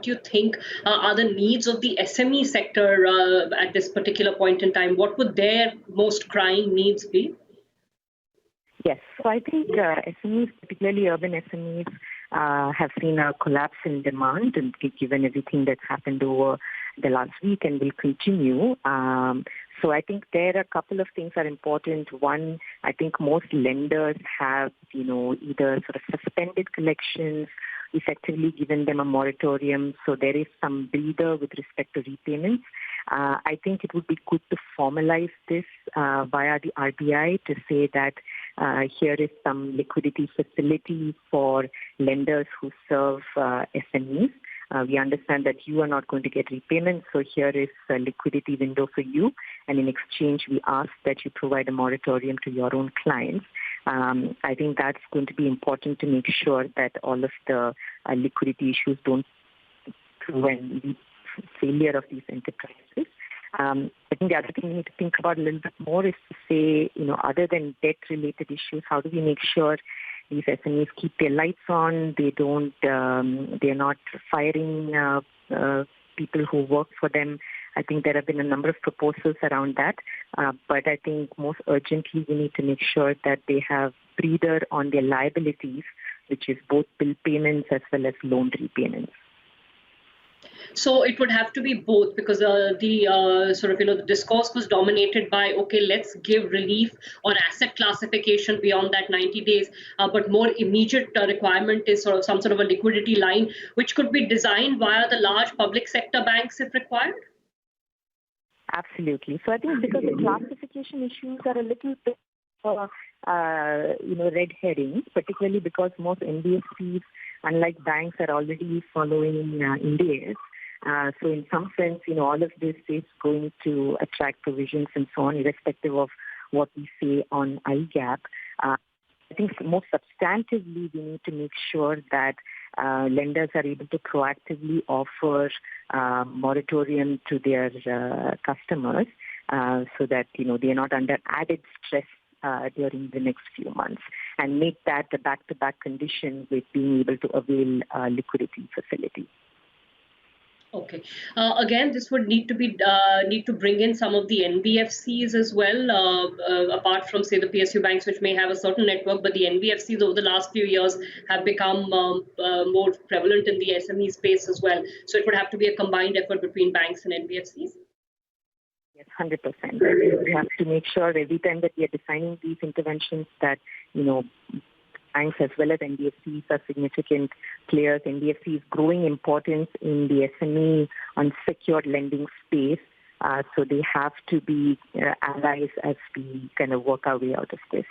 what you think are the needs of the SME sector at this particular point in time. What would their most crying needs be? Yes, so I think SMEs, particularly urban SMEs, have seen a collapse in demand, and given everything that's happened over the last week and will continue. So I think there are a couple of things that are important. One, I think most lenders have, either sort of suspended collections, effectively given them a moratorium. So there is some breather with respect to repayments. I think it would be good to formalize this via the RBI to say that here is some liquidity facility for lenders who serve SMEs. We understand that you are not going to get repayments, so here is a liquidity window for you. And in exchange, we ask that you provide a moratorium to your own clients. I think that's going to be important to make sure that all of the liquidity issues don't prevent the failure of these enterprises. I think the other thing we need to think about a little bit more is to say, other than debt-related issues, how do we make sure these SMEs keep their lights on? They're not firing people who work for them. I think there have been a number of proposals around that. But I think most urgently, we need to make sure that they have breather on their liabilities, which is both bill payments as well as loan repayments. So it would have to be both, because the discourse was dominated by, okay, let's give relief on asset classification beyond that 90 days, but more immediate requirement is some sort of a liquidity line, which could be designed via the large public sector banks if required. Absolutely. So I think because the classification issues are a little bit, red herring, particularly because most NBFCs, unlike banks, are already following Ind AS. So in some sense, all of this is going to attract provisions and so on, irrespective of what we say on IGAP. I think most substantively, we need to make sure that lenders are able to proactively offer moratorium to their customers so that, they're not under added stress during the next few months, and make that a back-to-back condition with being able to avail liquidity facility. Okay. Again, this would need to bring in some of the NBFCs as well, apart from, say, the PSU banks, which may have a certain network, but the NBFCs over the last few years have become more prevalent in the SME space as well. So it would have to be a combined effort between banks and NBFCs. Yes, 100%. We have to make sure every time that we are designing these interventions that, banks as well as NBFCs are significant players. NBFC is growing importance in the SME unsecured lending space. So they have to be allies as we kind of work our way out of this.